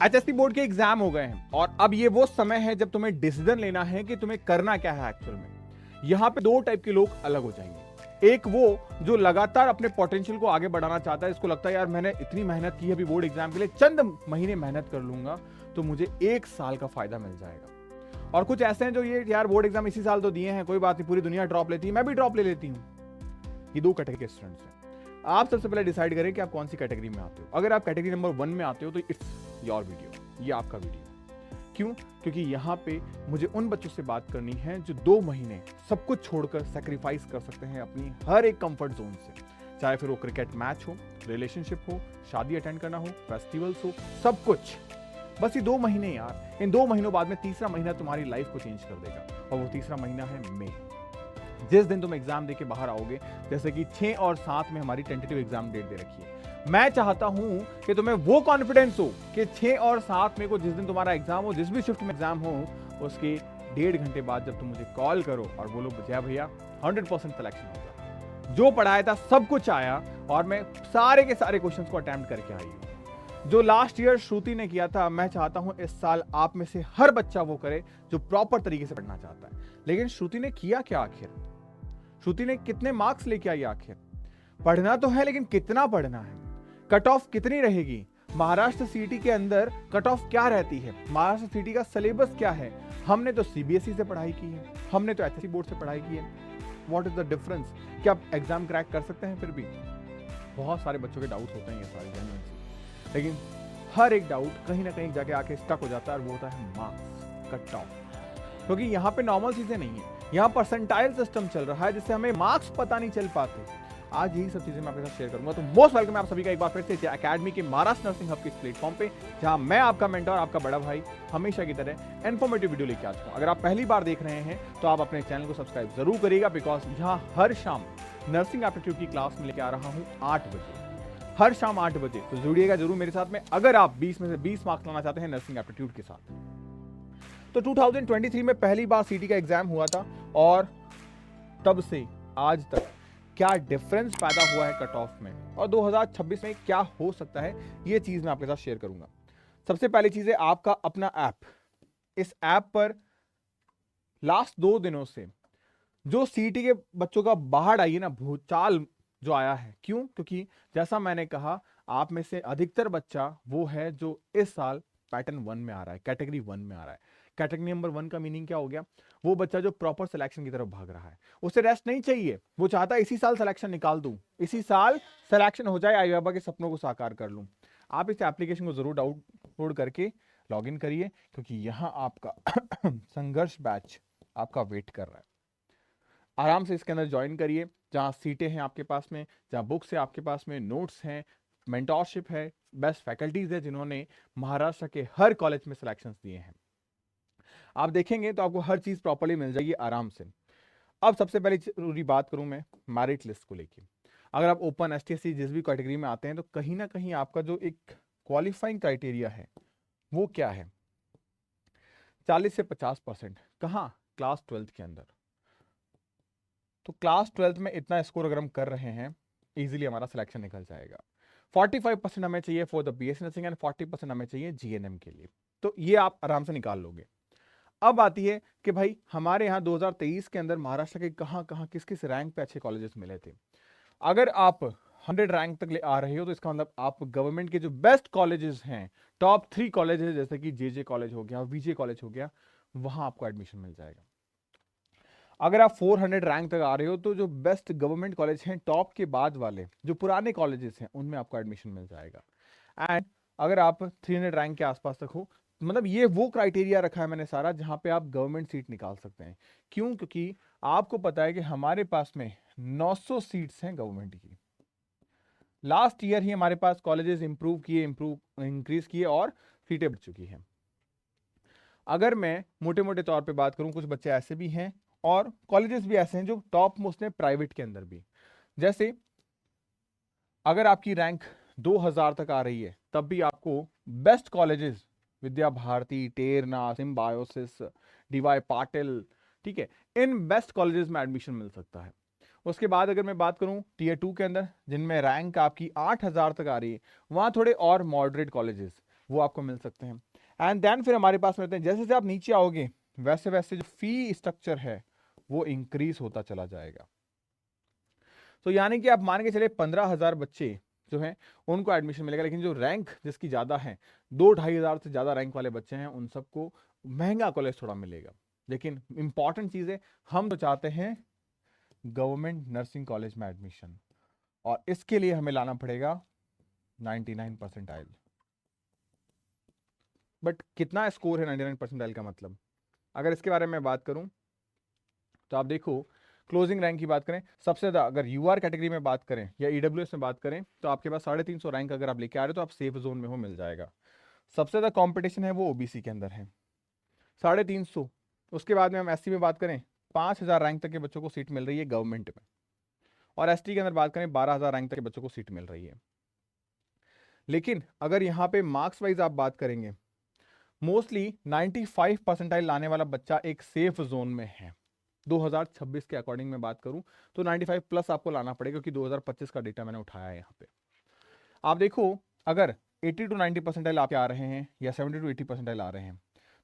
HSC board के exam हो गए हैं और अब ये वो समय है जब तुम्हें डिसीजन लेना है कि तुम्हें करना क्या है एक्चुअल में। यहाँ पे दो टाइप के लोग अलग हो जाएंगे। एक वो जो लगातार अपने पोटेंशियल को आगे बढ़ाना चाहता है, इसको लगता है यार मैंने इतनी मेहनत की है अभी बोर्ड एग्जाम के लिए, चंद महीने मेहनत कर लूंगा तो मुझे 1 साल का फायदा मिल जाएगा। और कुछ ऐसे हैं जो ये यार बोर्ड एग्जाम इसी साल तो दिए हैं, कोई बात नहीं, पूरी दुनिया ड्रॉप लेती है, मैं भी ड्रॉप ले लेती हूँ। ये दो कैटेगरी के स्टूडेंट्स हैं। आप सबसे पहले डिसाइड करें कि आप कौन सी कैटेगरी में आते हो। अगर आप कैटेगरी नंबर 1 में आते हो तो इट्स योर वीडियो, ये आपका वीडियो। क्यों? क्योंकि यहाँ पे मुझे उन बच्चों से बात करनी है जो 2 महीने सब कुछ छोड़कर सेक्रीफाइस कर सकते हैं अपनी हर एक कंफर्ट जोन से, चाहे फिर वो क्रिकेट मैच हो, रिलेशनशिप हो, शादी अटेंड करना हो, फेस्टिवल्स हो, सब कुछ। बस ये 2 महीने यार, इन 2 महीनों बाद में तीसरा महीना तुम्हारी लाइफ को चेंज कर देगा और वो तीसरा महीना है मई। जिस दिन तुम एग्जाम देके बाहर आओगे, जैसे कि 6 और 7 में हमारी टेंटेटिव एग्जाम डेट दे रखी है, मैं चाहता हूं कि तुम्हें वो कॉन्फिडेंस हो कि 6 और 7 में को जिस दिन तुम्हारा एग्जाम हो, जिस भी शिफ्ट में एग्जाम हो, उसके 1.5 घंटे बाद जब तुम मुझे कॉल करो और बोलो जय भैया 100% सिलेक्शन होगा, जो पढ़ाया था सब कुछ आया और मैं सारे के सारे क्वेश्चंस को अटेम्प्ट करके आई हूं। जो लास्ट ईयर श्रुति ने किया था, मैं चाहता हूं इस साल आप में से हर बच्चा वो करे जो प्रॉपर तरीके से पढ़ना चाहता है। लेकिन श्रुति ने किया क्या आखिर? श्रुति ने कितने मार्क्स लेके आई आखिर? पढ़ना तो है लेकिन कितना पढ़ना है? कट ऑफ कितनी रहेगी? महाराष्ट्र सीटी के अंदर कट ऑफ क्या रहती है? महाराष्ट्र सीटी का सिलेबस क्या है? हमने तो सीबीएसई से पढ़ाई की है, हमने तो एचएससी बोर्ड से पढ़ाई की है। What is the difference? क्या आप एग्जाम क्रैक कर सकते हैं? फिर भी बहुत सारे बच्चों के डाउट होते हैं ये सारे जेन्युइन से, लेकिन हर एक डाउट कहीं ना कहीं जाके आके स्टक हो जाता है और वो होता है मार्क्स, कट ऑफ। क्योंकि यहाँ पे नॉर्मल चीजें नहीं है, यहाँ परसेंटाइल सिस्टम चल रहा है जिससे हमें मार्क्स पता नहीं चल पाते। आज यही सब चीजें मैं आपके साथ शेयर करूंगा। तो मोस्ट वेलकम आप सभी का एक बार फिर से एकेडमी के महाराष्ट्र नर्सिंग हब के इस प्लेटफॉर्म पे, जहां मैं आपका मेंटर, आपका बड़ा भाई, हमेशा की तरह इन्फॉर्मेटिव वीडियो लेके आ चुका हूं। अगर आप पहली बार देख रहे हैं तो आप अपने चैनल को सब्सक्राइब जरूर करिएगा, बिकॉज यहाँ हर शाम नर्सिंग एप्टीट्यूड की क्लास में लेके आ रहा हूँ 8 बजे, हर शाम 8 बजे। तो जुड़िएगा जरूर मेरे साथ में अगर आप 20 में से 20 मार्क्स लाना चाहते हैं नर्सिंग एप्टीट्यूड के साथ। तो 2023 में पहली बार सीटी का एग्जाम हुआ था और तब से आज तक क्या डिफरेंस पैदा हुआ है कट ऑफ में और 2026 में क्या हो सकता है, ये चीज मैं आपके साथ शेयर करूंगा। सबसे पहली चीज है आपका अपना ऐप। इस ऐप पर लास्ट 2 दिनों से जो सीटी के बच्चों का बाहर आई है ना, भूचाल जो आया है। क्यों? क्योंकि जैसा मैंने कहा, आप में से अधिकतर बच्चा वो है जो इस साल पैटर्न 1 में आ रहा है, कैटेगरी 1 में आ रहा है। कैटेगरी नंबर 1 का मीनिंग क्या हो गया? वो बच्चा जो प्रॉपर सिलेक्शन की तरफ भाग रहा है, उसे रेस्ट नहीं चाहिए, वो चाहता है इसी साल सिलेक्शन निकाल दूं, इसी साल सिलेक्शन हो जाए, आई बाबा के सपनों को साकार कर लूं। आप इस एप्लीकेशन को जरूर डाउनलोड करके लॉग इन करिए, क्योंकि यहां आपका संघर्ष बैच आपका वेट कर रहा है। आराम से इसके अंदर ज्वाइन करिए, जहां सीटें हैं आपके पास में, जहां बुक्स है आपके पास में, नोट्स हैं, मेंटोरशिप है, बेस्ट फैकल्टीज है जिन्होंने महाराष्ट्र के हर कॉलेज में सिलेक्शंस दिए हैं। आप देखेंगे तो आपको हर चीज प्रॉपर्ली मिल जाएगी आराम से। अब सबसे पहले जरूरी बात करूं मैं मेरिट लिस्ट को लेके। अगर आप ओपन, एसटीएससी जिस भी कैटेगरी में आते हैं तो कहीं ना कहीं आपका जो एक क्वालिफाइंग क्राइटेरिया है वो क्या है? 40 से 50%। कहां? क्लास 12th के अंदर। तो क्लास 12th में इतना स्कोर अगर हम कर रहे हैं, इजीली हमारा सिलेक्शन निकल जाएगा। 45% हमें चाहिए for the BSc nursing and 40% हमें चाहिए जीएनएम के लिए। तो ये आप आराम से निकाल लोगे। अब आती है कि भाई हमारे यहाँ 2023 के अंदर महाराष्ट्र के कहां कहां किस किस रैंक पे अच्छे कॉलेजेस मिले थे। अगर आप 100 रैंक तक ले आ रहे हो तो इसका मतलब आप गवर्नमेंट के जो बेस्ट कॉलेजेस हैं, टॉप 3 कॉलेजेस जैसे कि जेजे कॉलेज हो गया, वीजे कॉलेज हो गया, वहां आपको एडमिशन मिल जाएगा। अगर आप 400 रैंक तक आ रहे हो तो जो बेस्ट गवर्नमेंट कॉलेज हैं, टॉप के बाद वाले जो पुराने कॉलेजेस हैं, उनमें आपको एडमिशन मिल जाएगा। एंड अगर आप 300 रैंक के आसपास तक हो, मतलब ये वो क्राइटेरिया रखा है मैंने सारा जहां पे आप गवर्नमेंट सीट निकाल सकते हैं। क्यों? क्योंकि आपको पता है कि हमारे पास में 900 सीट्स हैं गवर्नमेंट की। लास्ट ईयर ही हमारे पास कॉलेजेस इंक्रीज किए और सीटें बढ़ चुकी हैं। अगर मैं मोटे मोटे तौर पे बात करूं, कुछ बच्चे ऐसे भी हैं और कॉलेजेस भी ऐसे हैं जो टॉप मोस्ट हैं प्राइवेट के अंदर भी। जैसे अगर आपकी रैंक 2000 तक आ रही है तब भी आपको best colleges Vidya Bharati, Terna, symbiosis, D Y Patil, ठीक है, इन बेस्ट कॉलेजेस में एडमिशन मिल सकता है। उसके बाद अगर मैं बात करूं Tier 2 के अंदर, जिनमें रैंक आपकी 8000 तक आ रही है, वहां थोड़े और मॉडरेट कॉलेजेस वो आपको मिल सकते हैं। एंड देन फिर हमारे पास रहते हैं, जैसे जैसे आप नीचे आओगे वैसे वैसे जो फी स्ट्रक्चर है वो इंक्रीज होता चला जाएगा। तो यानी कि आप मान के चले 15,000 बच्चे जो हैं उनको एडमिशन मिलेगा, लेकिन जो रैंक जिसकी ज़्यादा है, 2-2,500 से ज़्यादा रैंक वाले बच्चे हैं, उन सबको महंगा कॉलेज थोड़ा मिलेगा। लेकिन इंपॉर्टेंट चीज़ है, हम तो चाहते हैं गवर्नमेंट नर्सिंग कॉलेज में एडमिशन, और इसके लिए हमें लाना पड़ेगा 99 परसेंटाइल। बट कितना स्कोर है 99 परसेंटाइल का मतलब? अगर इसके बारे में बात करूं तो आप देखो, क्लोजिंग रैंक की बात करें, सबसे ज़्यादा अगर यूआर कैटेगरी में बात करें या ईडब्ल्यूएस में बात करें तो आपके पास 350 रैंक अगर आप लेके आ रहे हो तो आप सेफ जोन में हो, मिल जाएगा। सबसे ज़्यादा कंपटीशन है वो ओबीसी के अंदर है, 350। उसके बाद में हम एससी में बात करें, 5,000 रैंक तक के बच्चों को सीट मिल रही है गवर्नमेंट में, और एसटी के अंदर बात करें 12,000 रैंक तक के बच्चों को सीट मिल रही है। लेकिन अगर यहाँ पे मार्क्स वाइज आप बात करेंगे, मोस्टली 95 परसेंटाइल लाने वाला बच्चा एक सेफ जोन में है। 2026 के अकॉर्डिंग में बात करूं तो 95 प्लस आपको लाना पड़ेगा, क्योंकि 2025 का डेटा मैंने उठाया है यहाँ पे। आप देखो, अगर 80 to 90 परसेंटाइल आपके आ रहे हैं या 70 to 80 परसेंटाइल आ रहे हैं,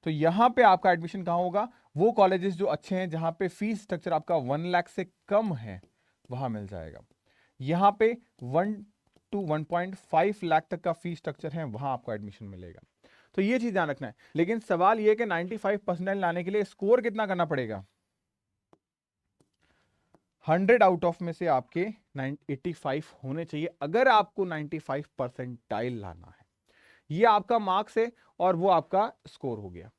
तो यहाँ पे आपका एडमिशन कहाँ होगा? वो कॉलेजेस जो अच्छे हैं, जहाँ पे फीस स्ट्रक्चर आपका 1 लाख से कम है, वहां मिल जाएगा। यहाँ पे 1 to 1.5 लाख तक का फीस स्ट्रक्चर है, वहां आपको एडमिशन मिलेगा। तो ये चीज ध्यान रखना है। लेकिन सवाल ये कि 95 परसेंटाइल लाने के लिए स्कोर कितना करना पड़ेगा? 100 आउट ऑफ में से आपके 85 होने चाहिए, अगर आपको 95 परसेंटाइल लाना है। ये आपका मार्क्स है और वो आपका स्कोर हो गया।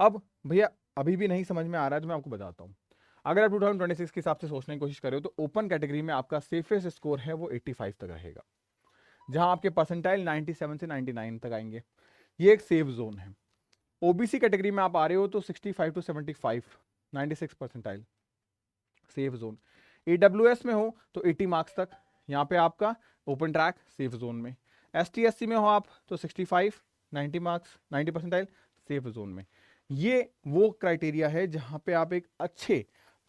अब भैया अभी भी नहीं समझ में आ रहा है तो मैं आपको बताता हूं। अगर आप 2026 के हिसाब से सोचने की कोशिश कर रहे हो तो ओपन कैटेगरी में आपका सेफेस्ट स्कोर है वो 85 तक रहेगा, जहां आपके परसेंटाइल 97 से 99 तक आएंगे। ये एक सेफ जोन है। ओबीसी कैटेगरी में आप आ रहे हो तो 65 two 75, 96 percentile, safe zone. EWS में हो तो 80 मार्क्स तक, यहाँ पे आपका ओपन ट्रैक, सेफ जोन में। एसटी एससी में हो आप तो 65, 90 मार्क्स, 90 परसेंटाइल, सेफ जोन में। ये वो क्राइटेरिया है जहां पे आप एक अच्छे,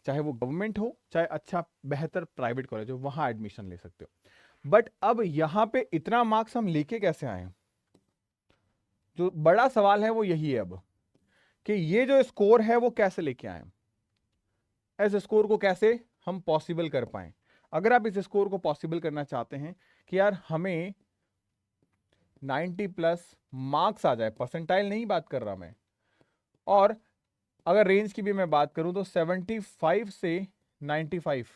चाहे वो गवर्नमेंट हो चाहे अच्छा बेहतर प्राइवेट कॉलेज हो, वहां एडमिशन ले सकते हो। बट अब यहां पे इतना मार्क्स हम लेके कैसे आए? जो बड़ा सवाल है वो यही है अब, कि ये जो स्कोर है वो कैसे लेके आए, इस स्कोर को कैसे हम पॉसिबल कर पाए। अगर आप इस स्कोर को पॉसिबल करना चाहते हैं कि यार हमें 90 प्लस मार्क्स आ जाए, परसेंटाइल नहीं बात कर रहा मैं, और अगर रेंज की भी मैं बात करूं तो 75 से 95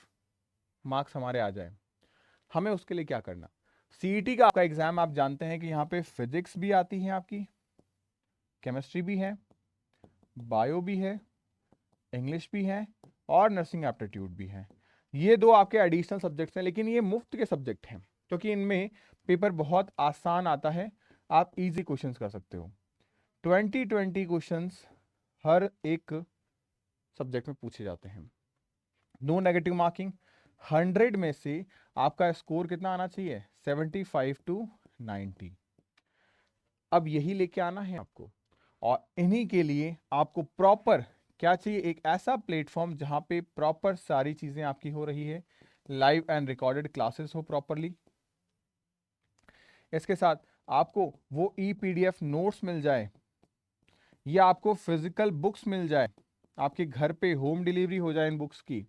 मार्क्स हमारे आ जाए, हमें उसके लिए क्या करना? सीईटी का आपका एग्जाम आप जानते हैं कि यहाँ पे फिजिक्स भी आती है आपकी, केमिस्ट्री भी है, बायो भी है, इंग्लिश भी है, और नर्सिंग एप्टीट्यूड भी है। ये दो आपके एडिशनल सब्जेक्ट्स हैं, लेकिन ये मुफ्त के सब्जेक्ट हैं, क्योंकि इनमें पेपर बहुत आसान आता है, आप इजी क्वेश्चंस कर सकते हो। 20 क्वेश्चंस हर एक सब्जेक्ट में पूछे जाते हैं, नो नेगेटिव मार्किंग। 100 में से आपका स्कोर कितना आना चाहिए? 75 टू 90। अब यही लेके आना है आपको, और इन्हीं के लिए आपको प्रॉपर क्या चाहिए? एक ऐसा प्लेटफॉर्म जहां पे प्रॉपर सारी चीजें आपकी हो रही है, लाइव एंड रिकॉर्डेड क्लासेस हो प्रॉपरली। इसके साथ आपको वो ई-पीडीएफ नोट्स मिल जाए, या आपको फिजिकल बुक्स मिल जाए, आपके घर पे होम डिलीवरी हो जाए इन बुक्स की,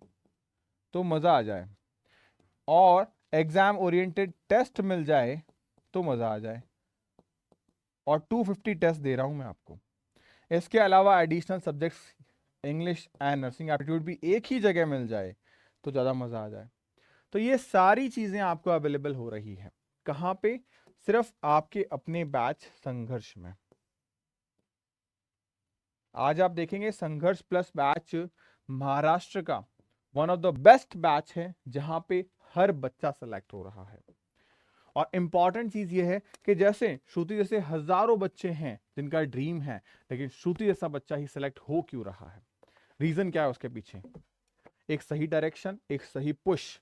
तो मजा आ जाए, और एग्जाम ओरिएंटेड टेस्ट मिल जाए तो मजा आ जाए। और 250 टेस्ट दे रहा हूं मैं आपको। इसके अलावा additional subjects English and nursing aptitude भी एक ही जगह मिल जाए तो ज़्यादा मज़ा आ जाए। तो ये सारी चीज़ें आपको अवेलेबल हो रही है कहाँ पे? सिर्फ आपके अपने बैच संघर्ष में। आज आप देखेंगे संघर्ष प्लस बैच महाराष्ट्र का one of the best batch है, जहां पे हर बच्चा सेलेक्ट हो रहा है। और इंपॉर्टेंट चीज ये है कि जैसे श्रुति जैसे हजारों बच्चे हैं जिनका ड्रीम है, लेकिन श्रुति जैसा बच्चा ही सिलेक्ट हो क्यों रहा है? रीजन क्या है उसके पीछे? एक सही डायरेक्शन, एक सही पुश।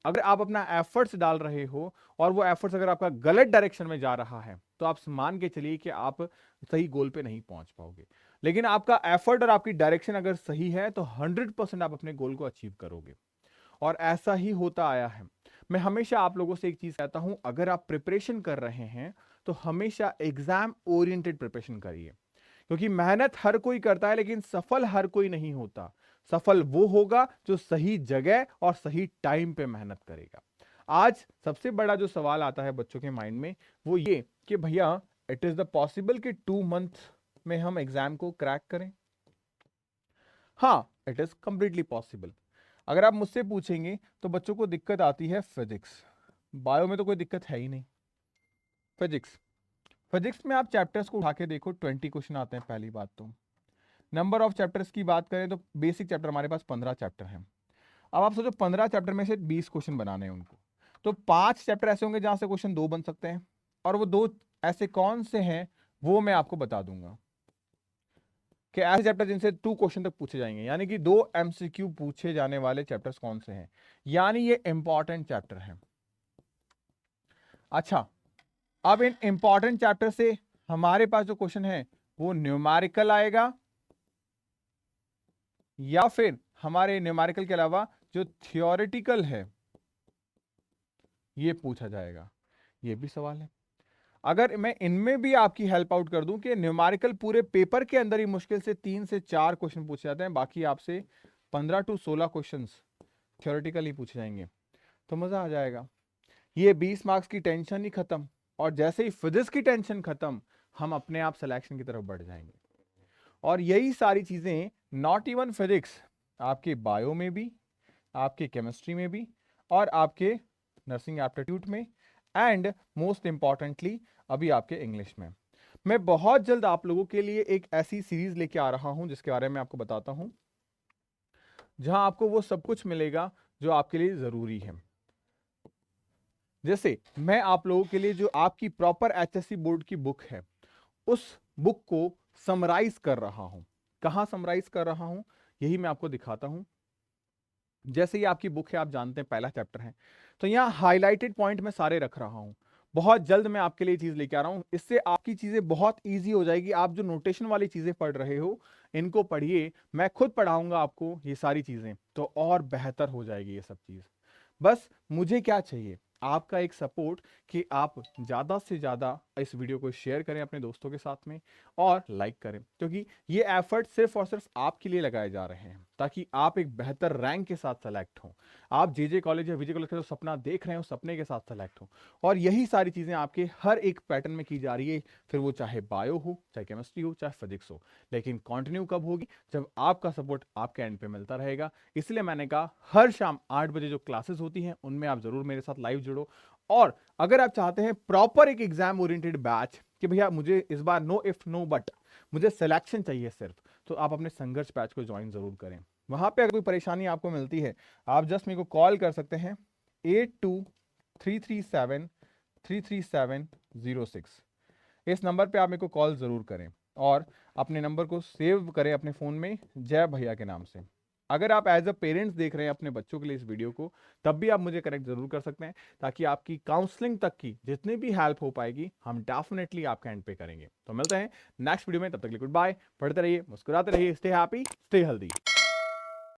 अगर आप अपना एफर्ट्स डाल रहे हो और वो एफर्ट्स अगर आपका गलत डायरेक्शन में जा रहा है, तो आप मान के चलिए कि आप सही गोल पे नहीं पहुंच पाओगे। लेकिन आपका एफर्ट और आपकी डायरेक्शन अगर सही है तो 100% आप अपने गोल को अचीव करोगे, और ऐसा ही होता आया है। मैं हमेशा आप लोगों से एक चीज कहता हूं, अगर आप प्रिपरेशन कर रहे हैं तो हमेशा एग्जाम ओरिएंटेड प्रिपरेशन करिए, क्योंकि मेहनत हर कोई करता है लेकिन सफल हर कोई नहीं होता। सफल वो होगा जो सही जगह और सही टाइम पे मेहनत करेगा। आज सबसे बड़ा जो सवाल आता है बच्चों के माइंड में वो ये कि भैया इट इज द पॉसिबल कि 2 मंथ में हम एग्जाम को क्रैक करें। हाँ, इट इज कंप्लीटली पॉसिबल। अगर आप मुझसे पूछेंगे तो बच्चों को दिक्कत आती है फिजिक्स, बायो में तो कोई दिक्कत है ही नहीं। फिजिक्स में आप चैप्टर्स को उठा के देखो, 20 क्वेश्चन आते हैं पहली बात तो। नंबर ऑफ चैप्टर्स की बात करें तो बेसिक चैप्टर हमारे पास 15 चैप्टर हैं। अब आप सोचो 15 चैप्टर में से 20 क्वेश्चन बनाने हैं उनको, तो 5 चैप्टर ऐसे होंगे जहां से क्वेश्चन 2 बन सकते हैं, और वो 2 ऐसे कौन से हैं वो मैं आपको बता दूंगा कि ऐसे चैप्टर जिनसे 2 क्वेश्चन तक पूछे जाएंगे, यानी कि 2 एमसीक्यू पूछे जाने वाले चैप्टर्स कौन से हैं, यानी ये इंपॉर्टेंट चैप्टर हैं। अच्छा, अब इन इंपॉर्टेंट चैप्टर से हमारे पास जो क्वेश्चन है वो न्यूमेरिकल आएगा, या फिर हमारे न्यूमेरिकल के अलावा जो थियोरेटिकल है ये पूछा जाएगा, ये भी सवाल है। अगर मैं इनमें भी आपकी हेल्प आउट कर दूं कि न्यूमेरिकल पूरे पेपर के अंदर ही मुश्किल से 3 से 4 क्वेश्चन पूछे जाते हैं, बाकी आपसे 15 to 16 क्वेश्चंस थियोरेटिकल ही पूछे जाएंगे, तो मजा आ जाएगा। ये 20 मार्क्स की टेंशन ही खत्म, और जैसे ही फिजिक्स की टेंशन खत्म हम अपने आप सिलेक्शन की तरफ बढ़ जाएंगे। और यही सारी चीजें नॉट इवन फिजिक्स, आपके बायो में भी, आपके केमिस्ट्री में भी, और आपके नर्सिंग एप्टीट्यूड में, एंड मोस्ट इंपॉर्टेंटली अभी आपके इंग्लिश में। मैं बहुत जल्द आप लोगों के लिए एक ऐसी सीरीज लेके आ रहा हूं जिसके बारे में आपको बताता हूं, जहां आपको वो सब कुछ मिलेगा जो आपके लिए जरूरी है। जैसे मैं आप लोगों के लिए जो आपकी प्रॉपर एचएससी बोर्ड की बुक है, उस बुक को समराइज कर रहा हूं। कहां समराइज कर रहा हूं यही मैं आपको दिखाता हूं। जैसे ही आपकी बुक है, आप जानते हैं पहला चैप्टर है, तो यहां हाईलाइटेड पॉइंट में सारे रख रहा हूं। बहुत जल्द मैं आपके लिए चीज लेके आ रहा हूं, इससे आपकी चीजें बहुत इजी हो जाएगी। आप जो नोटेशन वाली चीजें पढ़ रहे हो इनको पढ़िए, मैं खुद पढ़ाऊंगा आपको ये सारी चीजें, तो और बेहतर हो जाएगी ये सब चीज। बस मुझे क्या चाहिए, आपका एक सपोर्ट कि आप ज़्यादा से ज़्यादा इस वीडियो को शेयर करें अपने दोस्तों के साथ में और लाइक करें, क्योंकि ये एफर्ट सिर्फ और सिर्फ आपके लिए लगाए जा रहे हैं ताकि आप एक बेहतर रैंक के साथ सेलेक्ट हों। आप जेजे कॉलेज या विजय कॉलेज का जो सपना देख रहे हैं उस सपने के साथ सेलेक्ट हों, और यही सारी चीज़ें आपके हर एक पैटर्न में की जा रही है, फिर वो चाहे बायो हो, चाहे केमिस्ट्री हो, चाहे फिजिक्स हो। लेकिन कंटिन्यू कब होगी, जब आपका सपोर्ट आपके एंड पे मिलता रहेगा। इसलिए मैंने कहा हर शाम 8 बजे जो क्लासेस होती हैं उनमें आप जरूर मेरे साथ लाइव जुड़ो। और अगर आप चाहते हैं प्रॉपर एक एग्जाम ओरिएंटेड बैच कि भैया मुझे इस बार नो इफ नो बट मुझे सिलेक्शन चाहिए सिर्फ, तो आप अपने संघर्ष बैच को ज्वाइन जरूर करें। वहां पे अगर कोई परेशानी आपको मिलती है आप जस्ट मेरे को कॉल कर सकते हैं 8233733706। इस नंबर पे आप मेरे को कॉल जरूर करें और अपने नंबर को सेव करें अपने फोन में जय भैया के नाम से। अगर आप एज अ पेरेंट्स देख रहे हैं अपने बच्चों के लिए इस वीडियो को, तब भी आप मुझे कनेक्ट जरूर कर सकते हैं, ताकि आपकी काउंसलिंग तक की जितनी भी हेल्प हो पाएगी हम डेफिनेटली आपके एंड पे करेंगे। तो मिलते हैं नेक्स्ट वीडियो में, तब तक के लिए गुड बाय। पढ़ते रहिए, मुस्कुराते रहिए, स्टे हैप्पी, स्टे हेल्दी।